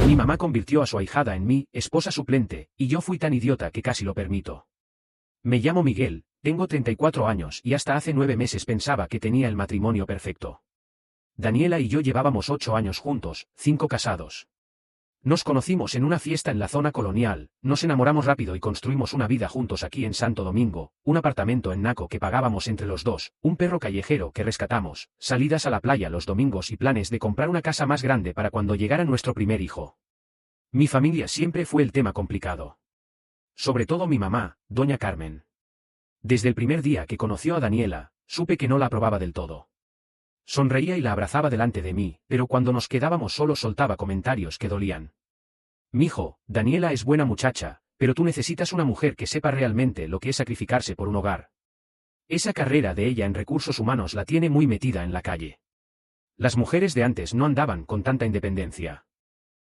Mi mamá convirtió a su ahijada en mi esposa suplente, y yo fui tan idiota que casi lo permito. Me llamo Miguel, tengo 34 años y hasta hace 9 meses pensaba que tenía el matrimonio perfecto. Daniela y yo llevábamos 8 años juntos, 5 casados. Nos conocimos en una fiesta en la zona colonial, nos enamoramos rápido y construimos una vida juntos aquí en Santo Domingo, un apartamento en Naco que pagábamos entre los dos, un perro callejero que rescatamos, salidas a la playa los domingos y planes de comprar una casa más grande para cuando llegara nuestro primer hijo. Mi familia siempre fue el tema complicado. Sobre todo mi mamá, doña Carmen. Desde el primer día que conoció a Daniela, supe que no la aprobaba del todo. Sonreía y la abrazaba delante de mí, pero cuando nos quedábamos solos soltaba comentarios que dolían. Mijo, Daniela es buena muchacha, pero tú necesitas una mujer que sepa realmente lo que es sacrificarse por un hogar. Esa carrera de ella en recursos humanos la tiene muy metida en la calle. Las mujeres de antes no andaban con tanta independencia.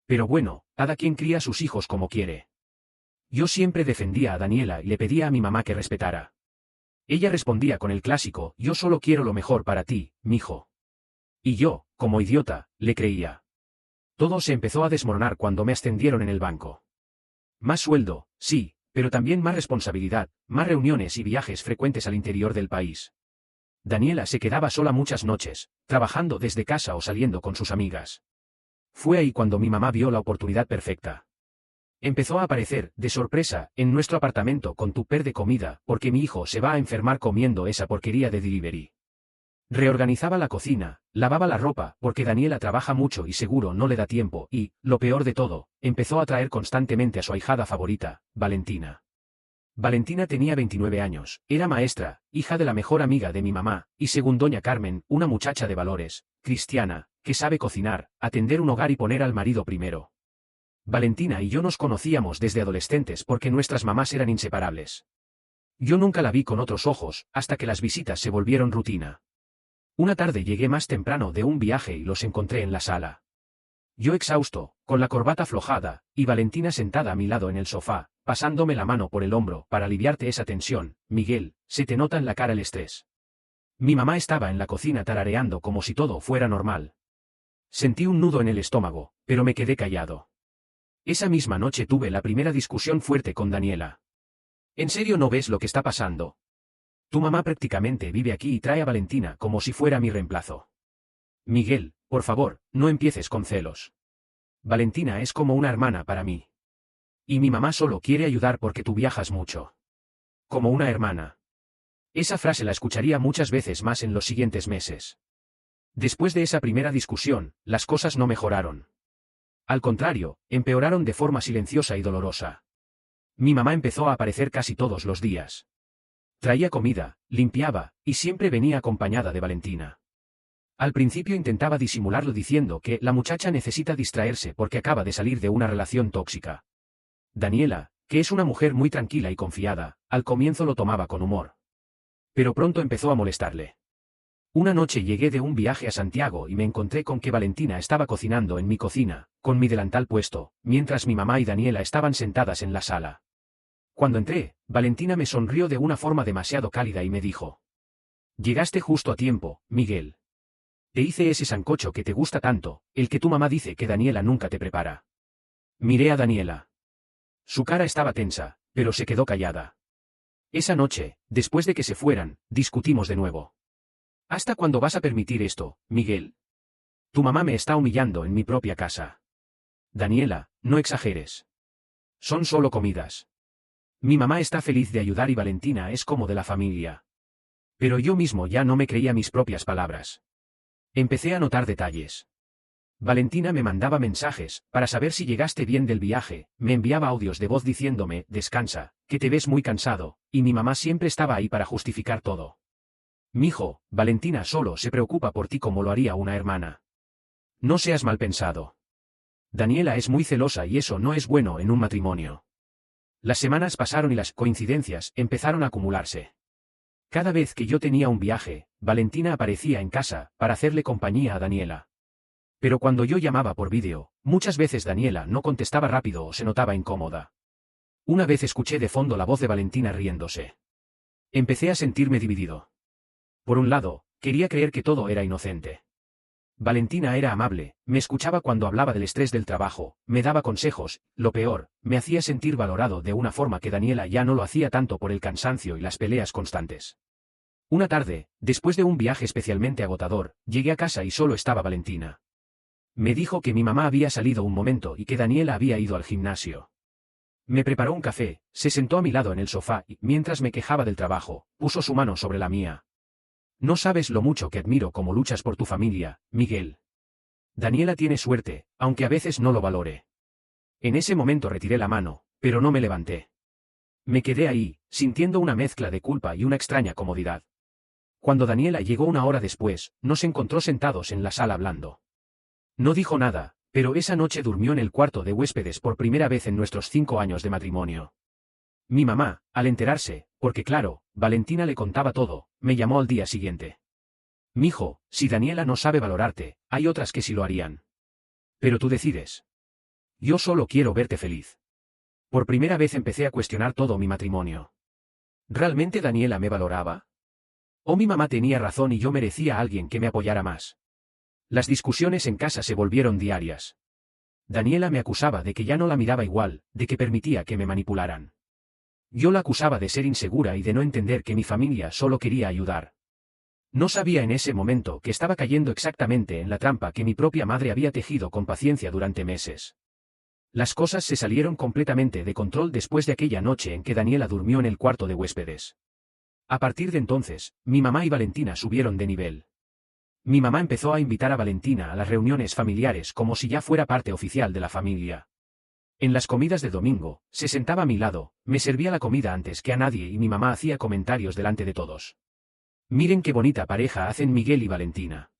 Pero bueno, cada quien cría a sus hijos como quiere. Yo siempre defendía a Daniela y le pedía a mi mamá que respetara. Ella respondía con el clásico, yo solo quiero lo mejor para ti, mijo. Y yo, como idiota, le creía. Todo se empezó a desmoronar cuando me ascendieron en el banco. Más sueldo, sí, pero también más responsabilidad, más reuniones y viajes frecuentes al interior del país. Daniela se quedaba sola muchas noches, trabajando desde casa o saliendo con sus amigas. Fue ahí cuando mi mamá vio la oportunidad perfecta. Empezó a aparecer, de sorpresa, en nuestro apartamento con tupper de comida, porque mi hijo se va a enfermar comiendo esa porquería de delivery. Reorganizaba la cocina, lavaba la ropa, porque Daniela trabaja mucho y seguro no le da tiempo, y, lo peor de todo, empezó a traer constantemente a su ahijada favorita, Valentina. Valentina tenía 29 años, era maestra, hija de la mejor amiga de mi mamá, y según doña Carmen, una muchacha de valores, cristiana, que sabe cocinar, atender un hogar y poner al marido primero. Valentina y yo nos conocíamos desde adolescentes porque nuestras mamás eran inseparables. Yo nunca la vi con otros ojos, hasta que las visitas se volvieron rutina. Una tarde llegué más temprano de un viaje y los encontré en la sala. Yo exhausto, con la corbata aflojada, y Valentina sentada a mi lado en el sofá, pasándome la mano por el hombro para aliviarte esa tensión. Miguel, se te nota en la cara el estrés. Mi mamá estaba en la cocina tarareando como si todo fuera normal. Sentí un nudo en el estómago, pero me quedé callado. Esa misma noche tuve la primera discusión fuerte con Daniela. ¿En serio no ves lo que está pasando? Tu mamá prácticamente vive aquí y trae a Valentina como si fuera mi reemplazo. Miguel, por favor, no empieces con celos. Valentina es como una hermana para mí. Y mi mamá solo quiere ayudar porque tú viajas mucho. Como una hermana. Esa frase la escucharía muchas veces más en los siguientes meses. Después de esa primera discusión, las cosas no mejoraron. Al contrario, empeoraron de forma silenciosa y dolorosa. Mi mamá empezó a aparecer casi todos los días. Traía comida, limpiaba, y siempre venía acompañada de Valentina. Al principio intentaba disimularlo diciendo que la muchacha necesita distraerse porque acaba de salir de una relación tóxica. Daniela, que es una mujer muy tranquila y confiada, al comienzo lo tomaba con humor. Pero pronto empezó a molestarle. Una noche llegué de un viaje a Santiago y me encontré con que Valentina estaba cocinando en mi cocina, con mi delantal puesto, mientras mi mamá y Daniela estaban sentadas en la sala. Cuando entré, Valentina me sonrió de una forma demasiado cálida y me dijo: «Llegaste justo a tiempo, Miguel. Te hice ese sancocho que te gusta tanto, el que tu mamá dice que Daniela nunca te prepara». Miré a Daniela. Su cara estaba tensa, pero se quedó callada. Esa noche, después de que se fueran, discutimos de nuevo. ¿Hasta cuándo vas a permitir esto, Miguel? Tu mamá me está humillando en mi propia casa. Daniela, no exageres. Son solo comidas. Mi mamá está feliz de ayudar y Valentina es como de la familia. Pero yo mismo ya no me creía mis propias palabras. Empecé a notar detalles. Valentina me mandaba mensajes, para saber si llegaste bien del viaje, me enviaba audios de voz diciéndome, descansa, que te ves muy cansado, y mi mamá siempre estaba ahí para justificar todo. Mijo, Valentina solo se preocupa por ti como lo haría una hermana. No seas mal pensado. Daniela es muy celosa y eso no es bueno en un matrimonio. Las semanas pasaron y las coincidencias empezaron a acumularse. Cada vez que yo tenía un viaje, Valentina aparecía en casa, para hacerle compañía a Daniela. Pero cuando yo llamaba por vídeo, muchas veces Daniela no contestaba rápido o se notaba incómoda. Una vez escuché de fondo la voz de Valentina riéndose. Empecé a sentirme dividido. Por un lado, quería creer que todo era inocente. Valentina era amable, me escuchaba cuando hablaba del estrés del trabajo, me daba consejos, lo peor, me hacía sentir valorado de una forma que Daniela ya no lo hacía tanto por el cansancio y las peleas constantes. Una tarde, después de un viaje especialmente agotador, llegué a casa y solo estaba Valentina. Me dijo que mi mamá había salido un momento y que Daniela había ido al gimnasio. Me preparó un café, se sentó a mi lado en el sofá y, mientras me quejaba del trabajo, puso su mano sobre la mía. No sabes lo mucho que admiro cómo luchas por tu familia, Miguel. Daniela tiene suerte, aunque a veces no lo valore. En ese momento retiré la mano, pero no me levanté. Me quedé ahí, sintiendo una mezcla de culpa y una extraña comodidad. Cuando Daniela llegó una hora después, nos encontró sentados en la sala hablando. No dijo nada, pero esa noche durmió en el cuarto de huéspedes por primera vez en nuestros 5 años de matrimonio. Mi mamá, al enterarse, porque claro, Valentina le contaba todo, me llamó al día siguiente. Mijo, si Daniela no sabe valorarte, hay otras que sí lo harían. Pero tú decides. Yo solo quiero verte feliz. Por primera vez empecé a cuestionar todo mi matrimonio. ¿Realmente Daniela me valoraba? ¿O mi mamá tenía razón y yo merecía a alguien que me apoyara más? Las discusiones en casa se volvieron diarias. Daniela me acusaba de que ya no la miraba igual, de que permitía que me manipularan. Yo la acusaba de ser insegura y de no entender que mi familia solo quería ayudar. No sabía en ese momento que estaba cayendo exactamente en la trampa que mi propia madre había tejido con paciencia durante meses. Las cosas se salieron completamente de control después de aquella noche en que Daniela durmió en el cuarto de huéspedes. A partir de entonces, mi mamá y Valentina subieron de nivel. Mi mamá empezó a invitar a Valentina a las reuniones familiares como si ya fuera parte oficial de la familia. En las comidas de domingo, se sentaba a mi lado, me servía la comida antes que a nadie y mi mamá hacía comentarios delante de todos. Miren qué bonita pareja hacen Miguel y Valentina.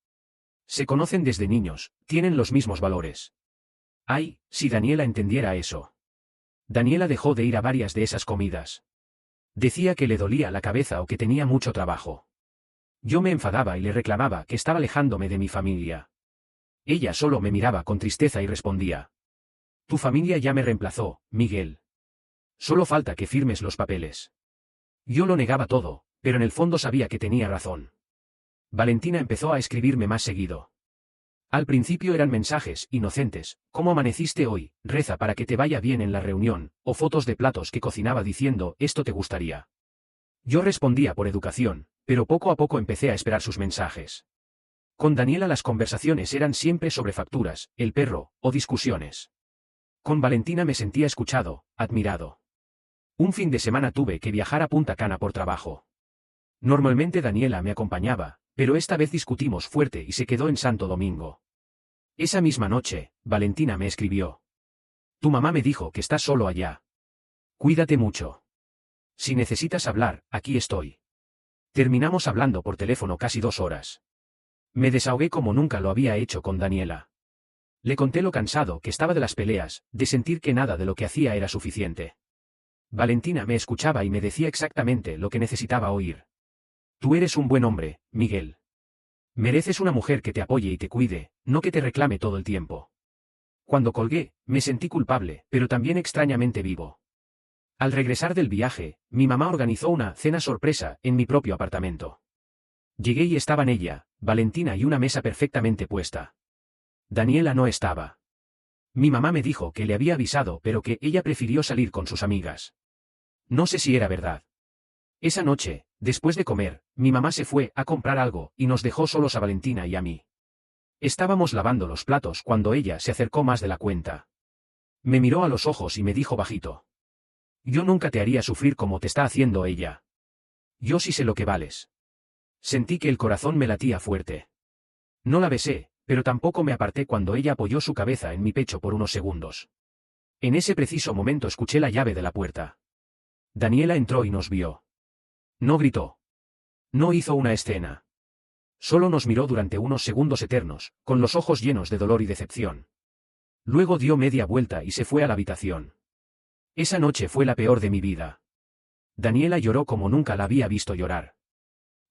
Se conocen desde niños, tienen los mismos valores. Ay, si Daniela entendiera eso. Daniela dejó de ir a varias de esas comidas. Decía que le dolía la cabeza o que tenía mucho trabajo. Yo me enfadaba y le reclamaba que estaba alejándome de mi familia. Ella solo me miraba con tristeza y respondía. Tu familia ya me reemplazó, Miguel. Solo falta que firmes los papeles. Yo lo negaba todo, pero en el fondo sabía que tenía razón. Valentina empezó a escribirme más seguido. Al principio eran mensajes inocentes, ¿cómo amaneciste hoy? Reza para que te vaya bien en la reunión, o fotos de platos que cocinaba diciendo, esto te gustaría. Yo respondía por educación, pero poco a poco empecé a esperar sus mensajes. Con Daniela las conversaciones eran siempre sobre facturas, el perro, o discusiones. Con Valentina me sentía escuchado, admirado. Un fin de semana tuve que viajar a Punta Cana por trabajo. Normalmente Daniela me acompañaba, pero esta vez discutimos fuerte y se quedó en Santo Domingo. Esa misma noche, Valentina me escribió. Tu mamá me dijo que estás solo allá. Cuídate mucho. Si necesitas hablar, aquí estoy. Terminamos hablando por teléfono casi 2 horas. Me desahogué como nunca lo había hecho con Daniela. Le conté lo cansado que estaba de las peleas, de sentir que nada de lo que hacía era suficiente. Valentina me escuchaba y me decía exactamente lo que necesitaba oír. Tú eres un buen hombre, Miguel. Mereces una mujer que te apoye y te cuide, no que te reclame todo el tiempo. Cuando colgué, me sentí culpable, pero también extrañamente vivo. Al regresar del viaje, mi mamá organizó una cena sorpresa en mi propio apartamento. Llegué y estaban ella, Valentina y una mesa perfectamente puesta. Daniela no estaba. Mi mamá me dijo que le había avisado pero que ella prefirió salir con sus amigas. No sé si era verdad. Esa noche, después de comer, mi mamá se fue a comprar algo y nos dejó solos a Valentina y a mí. Estábamos lavando los platos cuando ella se acercó más de la cuenta. Me miró a los ojos y me dijo bajito. Yo nunca te haría sufrir como te está haciendo ella. Yo sí sé lo que vales. Sentí que el corazón me latía fuerte. No la besé, pero tampoco me aparté cuando ella apoyó su cabeza en mi pecho por unos segundos. En ese preciso momento escuché la llave de la puerta. Daniela entró y nos vio. No gritó. No hizo una escena. Solo nos miró durante unos segundos eternos, con los ojos llenos de dolor y decepción. Luego dio media vuelta y se fue a la habitación. Esa noche fue la peor de mi vida. Daniela lloró como nunca la había visto llorar.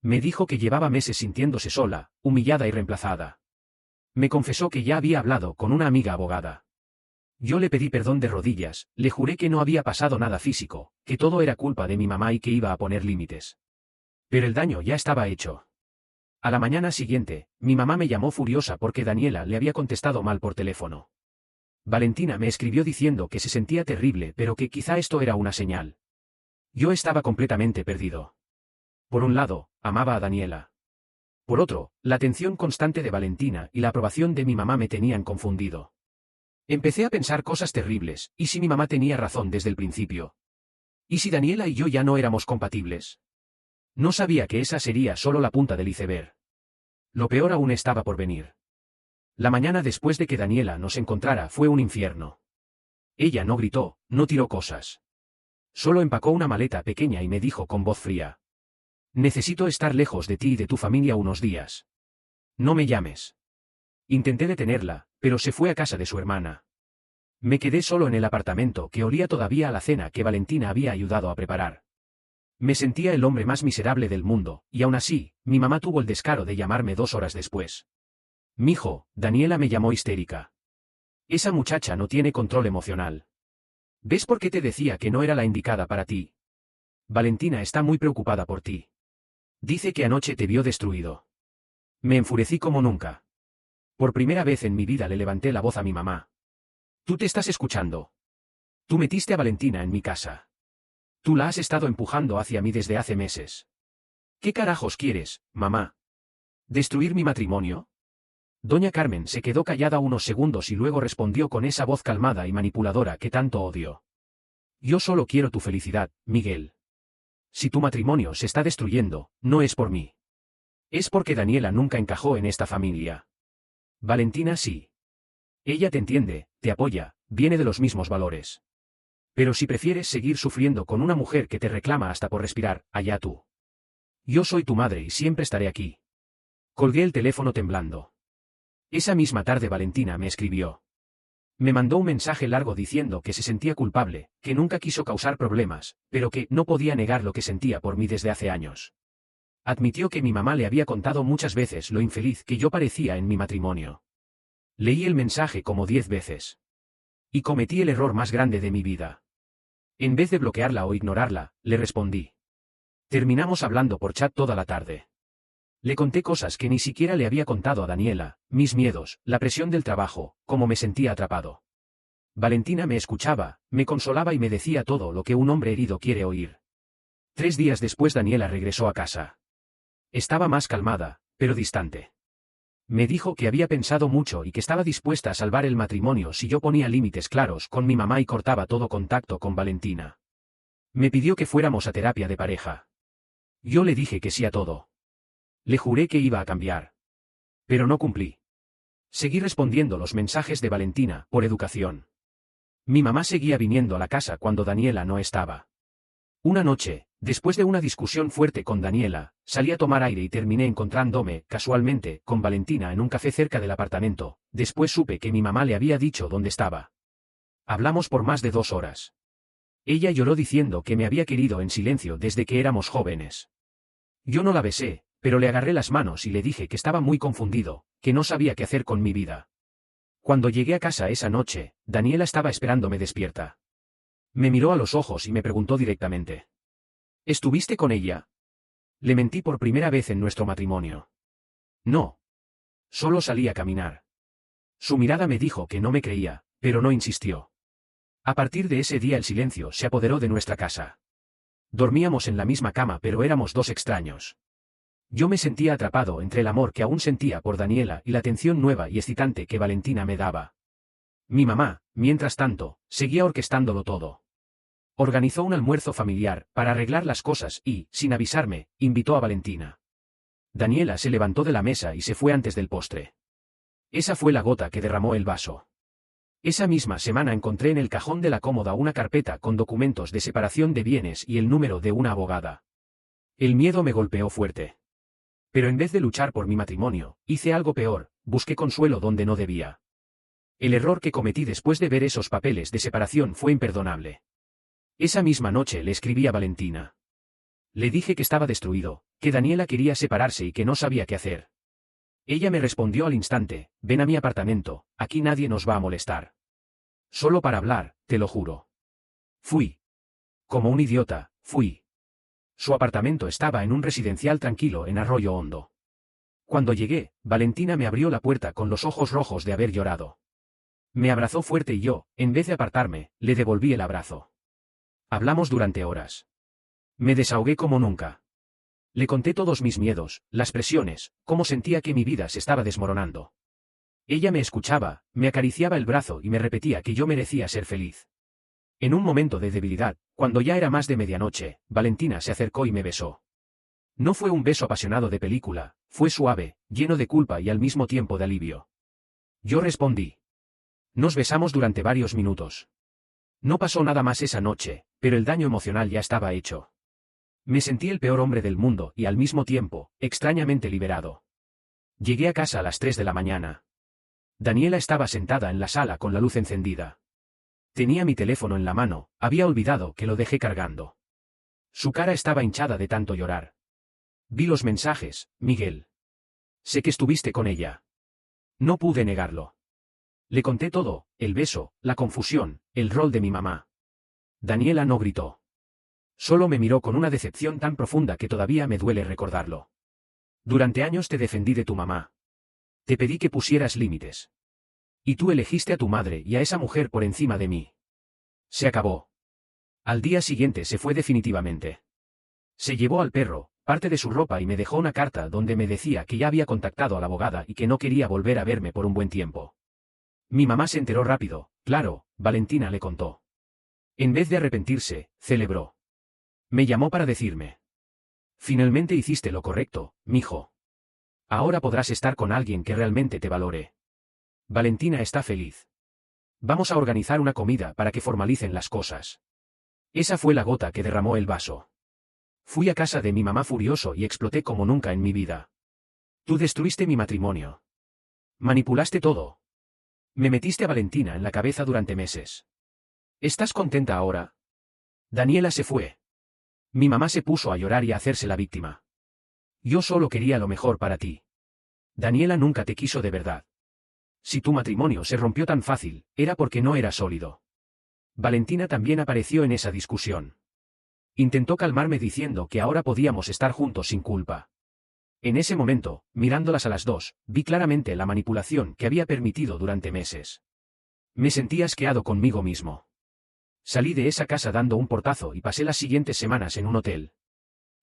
Me dijo que llevaba meses sintiéndose sola, humillada y reemplazada. Me confesó que ya había hablado con una amiga abogada. Yo le pedí perdón de rodillas, le juré que no había pasado nada físico, que todo era culpa de mi mamá y que iba a poner límites. Pero el daño ya estaba hecho. A la mañana siguiente, mi mamá me llamó furiosa porque Daniela le había contestado mal por teléfono. Valentina me escribió diciendo que se sentía terrible pero que quizá esto era una señal. Yo estaba completamente perdido. Por un lado, amaba a Daniela. Por otro, la atención constante de Valentina y la aprobación de mi mamá me tenían confundido. Empecé a pensar cosas terribles, ¿y si mi mamá tenía razón desde el principio? ¿Y si Daniela y yo ya no éramos compatibles? No sabía que esa sería solo la punta del iceberg. Lo peor aún estaba por venir. La mañana después de que Daniela nos encontrara fue un infierno. Ella no gritó, no tiró cosas. Solo empacó una maleta pequeña y me dijo con voz fría: necesito estar lejos de ti y de tu familia unos días. No me llames. Intenté detenerla, pero se fue a casa de su hermana. Me quedé solo en el apartamento que olía todavía a la cena que Valentina había ayudado a preparar. Me sentía el hombre más miserable del mundo, y aún así, mi mamá tuvo el descaro de llamarme 2 horas después. Mijo, Daniela me llamó histérica. Esa muchacha no tiene control emocional. ¿Ves por qué te decía que no era la indicada para ti? Valentina está muy preocupada por ti. Dice que anoche te vio destruido. Me enfurecí como nunca. Por primera vez en mi vida le levanté la voz a mi mamá. Tú te estás escuchando. Tú metiste a Valentina en mi casa. Tú la has estado empujando hacia mí desde hace meses. ¿Qué carajos quieres, mamá? ¿Destruir mi matrimonio? Doña Carmen se quedó callada unos segundos y luego respondió con esa voz calmada y manipuladora que tanto odio. Yo solo quiero tu felicidad, Miguel. Si tu matrimonio se está destruyendo, no es por mí. Es porque Daniela nunca encajó en esta familia. Valentina sí. Ella te entiende, te apoya, viene de los mismos valores. Pero si prefieres seguir sufriendo con una mujer que te reclama hasta por respirar, allá tú. Yo soy tu madre y siempre estaré aquí. Colgué el teléfono temblando. Esa misma tarde Valentina me escribió. Me mandó un mensaje largo diciendo que se sentía culpable, que nunca quiso causar problemas, pero que no podía negar lo que sentía por mí desde hace años. Admitió que mi mamá le había contado muchas veces lo infeliz que yo parecía en mi matrimonio. Leí el mensaje como 10 veces. Y cometí el error más grande de mi vida. En vez de bloquearla o ignorarla, le respondí. Terminamos hablando por chat toda la tarde. Le conté cosas que ni siquiera le había contado a Daniela, mis miedos, la presión del trabajo, cómo me sentía atrapado. Valentina me escuchaba, me consolaba y me decía todo lo que un hombre herido quiere oír. 3 días después Daniela regresó a casa. Estaba más calmada, pero distante. Me dijo que había pensado mucho y que estaba dispuesta a salvar el matrimonio si yo ponía límites claros con mi mamá y cortaba todo contacto con Valentina. Me pidió que fuéramos a terapia de pareja. Yo le dije que sí a todo. Le juré que iba a cambiar. Pero no cumplí. Seguí respondiendo los mensajes de Valentina, por educación. Mi mamá seguía viniendo a la casa cuando Daniela no estaba. Una noche, después de una discusión fuerte con Daniela, salí a tomar aire y terminé encontrándome, casualmente, con Valentina en un café cerca del apartamento. Después supe que mi mamá le había dicho dónde estaba. Hablamos por más de 2 horas. Ella lloró diciendo que me había querido en silencio desde que éramos jóvenes. Yo no la besé, pero le agarré las manos y le dije que estaba muy confundido, que no sabía qué hacer con mi vida. Cuando llegué a casa esa noche, Daniela estaba esperándome despierta. Me miró a los ojos y me preguntó directamente. ¿Estuviste con ella? Le mentí por primera vez en nuestro matrimonio. No. Solo salí a caminar. Su mirada me dijo que no me creía, pero no insistió. A partir de ese día el silencio se apoderó de nuestra casa. Dormíamos en la misma cama pero éramos 2 extraños. Yo me sentía atrapado entre el amor que aún sentía por Daniela y la atención nueva y excitante que Valentina me daba. Mi mamá, mientras tanto, seguía orquestándolo todo. Organizó un almuerzo familiar para arreglar las cosas y, sin avisarme, invitó a Valentina. Daniela se levantó de la mesa y se fue antes del postre. Esa fue la gota que derramó el vaso. Esa misma semana encontré en el cajón de la cómoda una carpeta con documentos de separación de bienes y el número de una abogada. El miedo me golpeó fuerte. Pero en vez de luchar por mi matrimonio, hice algo peor, busqué consuelo donde no debía. El error que cometí después de ver esos papeles de separación fue imperdonable. Esa misma noche le escribí a Valentina. Le dije que estaba destruido, que Daniela quería separarse y que no sabía qué hacer. Ella me respondió al instante: ven a mi apartamento, aquí nadie nos va a molestar. Solo para hablar, te lo juro. Fui. Como un idiota, fui. Su apartamento estaba en un residencial tranquilo en Arroyo Hondo. Cuando llegué, Valentina me abrió la puerta con los ojos rojos de haber llorado. Me abrazó fuerte y yo, en vez de apartarme, le devolví el abrazo. Hablamos durante horas. Me desahogué como nunca. Le conté todos mis miedos, las presiones, cómo sentía que mi vida se estaba desmoronando. Ella me escuchaba, me acariciaba el brazo y me repetía que yo merecía ser feliz. En un momento de debilidad, cuando ya era más de medianoche, Valentina se acercó y me besó. No fue un beso apasionado de película, fue suave, lleno de culpa y al mismo tiempo de alivio. Yo respondí. Nos besamos durante varios minutos. No pasó nada más esa noche, pero el daño emocional ya estaba hecho. Me sentí el peor hombre del mundo y al mismo tiempo, extrañamente liberado. Llegué a casa a las 3 de la mañana. Daniela estaba sentada en la sala con la luz encendida. Tenía mi teléfono en la mano, había olvidado que lo dejé cargando. Su cara estaba hinchada de tanto llorar. Vi los mensajes, Miguel. Sé que estuviste con ella. No pude negarlo. Le conté todo, el beso, la confusión, el rol de mi mamá. Daniela no gritó. Solo me miró con una decepción tan profunda que todavía me duele recordarlo. Durante años te defendí de tu mamá. Te pedí que pusieras límites. Y tú elegiste a tu madre y a esa mujer por encima de mí. Se acabó. Al día siguiente se fue definitivamente. Se llevó al perro, parte de su ropa y me dejó una carta donde me decía que ya había contactado a la abogada y que no quería volver a verme por un buen tiempo. Mi mamá se enteró rápido, claro, Valentina le contó. En vez de arrepentirse, celebró. Me llamó para decirme. Finalmente hiciste lo correcto, mijo. Ahora podrás estar con alguien que realmente te valore. Valentina está feliz. Vamos a organizar una comida para que formalicen las cosas. Esa fue la gota que derramó el vaso. Fui a casa de mi mamá furioso y exploté como nunca en mi vida. Tú destruiste mi matrimonio. Manipulaste todo. Me metiste a Valentina en la cabeza durante meses. ¿Estás contenta ahora? Daniela se fue. Mi mamá se puso a llorar y a hacerse la víctima. Yo solo quería lo mejor para ti. Daniela nunca te quiso de verdad. Si tu matrimonio se rompió tan fácil, era porque no era sólido. Valentina también apareció en esa discusión. Intentó calmarme diciendo que ahora podíamos estar juntos sin culpa. En ese momento, mirándolas a las dos, vi claramente la manipulación que había permitido durante meses. Me sentí asqueado conmigo mismo. Salí de esa casa dando un portazo y pasé las siguientes semanas en un hotel.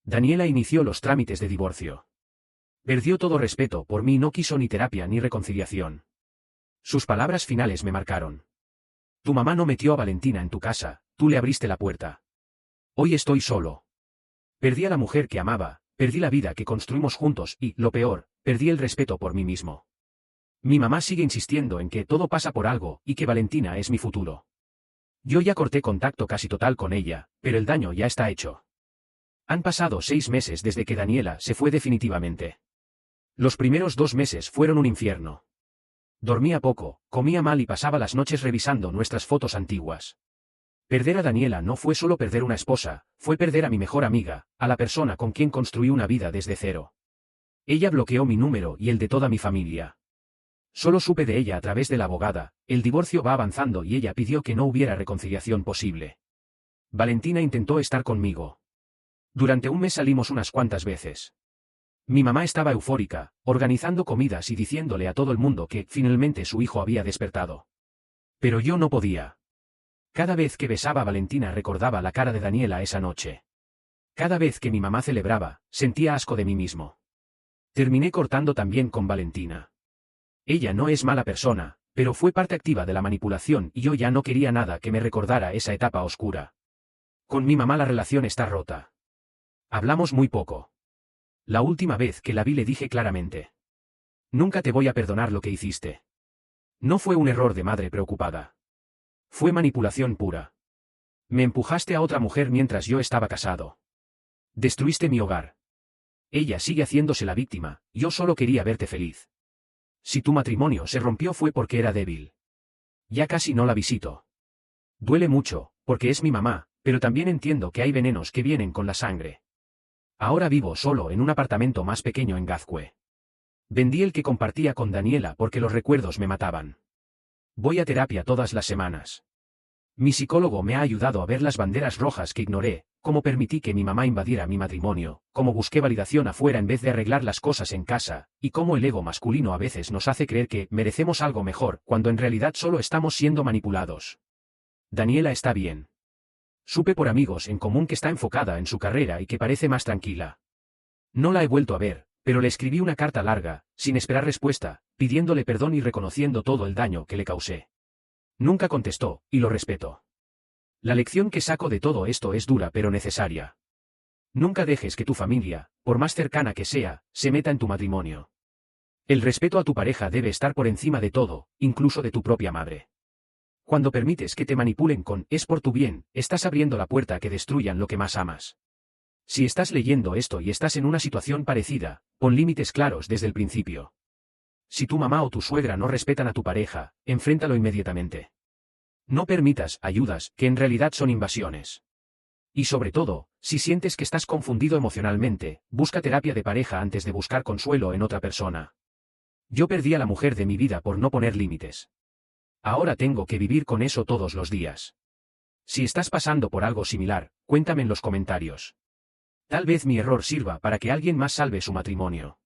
Daniela inició los trámites de divorcio. Perdió todo respeto por mí y no quiso ni terapia ni reconciliación. Sus palabras finales me marcaron. Tu mamá no metió a Valentina en tu casa, tú le abriste la puerta. Hoy estoy solo. Perdí a la mujer que amaba, perdí la vida que construimos juntos y, lo peor, perdí el respeto por mí mismo. Mi mamá sigue insistiendo en que todo pasa por algo y que Valentina es mi futuro. Yo ya corté contacto casi total con ella, pero el daño ya está hecho. Han pasado 6 meses desde que Daniela se fue definitivamente. Los primeros 2 meses fueron un infierno. Dormía poco, comía mal y pasaba las noches revisando nuestras fotos antiguas. Perder a Daniela no fue solo perder una esposa, fue perder a mi mejor amiga, a la persona con quien construí una vida desde cero. Ella bloqueó mi número y el de toda mi familia. Solo supe de ella a través de la abogada, el divorcio va avanzando y ella pidió que no hubiera reconciliación posible. Valentina intentó estar conmigo. Durante un mes salimos unas cuantas veces. Mi mamá estaba eufórica, organizando comidas y diciéndole a todo el mundo que, finalmente su hijo había despertado. Pero yo no podía. Cada vez que besaba a Valentina recordaba la cara de Daniela esa noche. Cada vez que mi mamá celebraba, sentía asco de mí mismo. Terminé cortando también con Valentina. Ella no es mala persona, pero fue parte activa de la manipulación y yo ya no quería nada que me recordara esa etapa oscura. Con mi mamá la relación está rota. Hablamos muy poco. La última vez que la vi le dije claramente. Nunca te voy a perdonar lo que hiciste. No fue un error de madre preocupada. Fue manipulación pura. Me empujaste a otra mujer mientras yo estaba casado. Destruiste mi hogar. Ella sigue haciéndose la víctima, yo solo quería verte feliz. Si tu matrimonio se rompió fue porque era débil. Ya casi no la visito. Duele mucho, porque es mi mamá, pero también entiendo que hay venenos que vienen con la sangre. Ahora vivo solo en un apartamento más pequeño en Gazcue. Vendí el que compartía con Daniela porque los recuerdos me mataban. Voy a terapia todas las semanas. Mi psicólogo me ha ayudado a ver las banderas rojas que ignoré, cómo permití que mi mamá invadiera mi matrimonio, cómo busqué validación afuera en vez de arreglar las cosas en casa, y cómo el ego masculino a veces nos hace creer que merecemos algo mejor, cuando en realidad solo estamos siendo manipulados. Daniela está bien. Supe por amigos en común que está enfocada en su carrera y que parece más tranquila. No la he vuelto a ver, pero le escribí una carta larga, sin esperar respuesta, pidiéndole perdón y reconociendo todo el daño que le causé. Nunca contestó, y lo respeto. La lección que saco de todo esto es dura pero necesaria. Nunca dejes que tu familia, por más cercana que sea, se meta en tu matrimonio. El respeto a tu pareja debe estar por encima de todo, incluso de tu propia madre. Cuando permites que te manipulen con "es por tu bien", estás abriendo la puerta a que destruyan lo que más amas. Si estás leyendo esto y estás en una situación parecida, pon límites claros desde el principio. Si tu mamá o tu suegra no respetan a tu pareja, enfréntalo inmediatamente. No permitas ayudas que en realidad son invasiones. Y sobre todo, si sientes que estás confundido emocionalmente, busca terapia de pareja antes de buscar consuelo en otra persona. Yo perdí a la mujer de mi vida por no poner límites. Ahora tengo que vivir con eso todos los días. Si estás pasando por algo similar, cuéntame en los comentarios. Tal vez mi error sirva para que alguien más salve su matrimonio.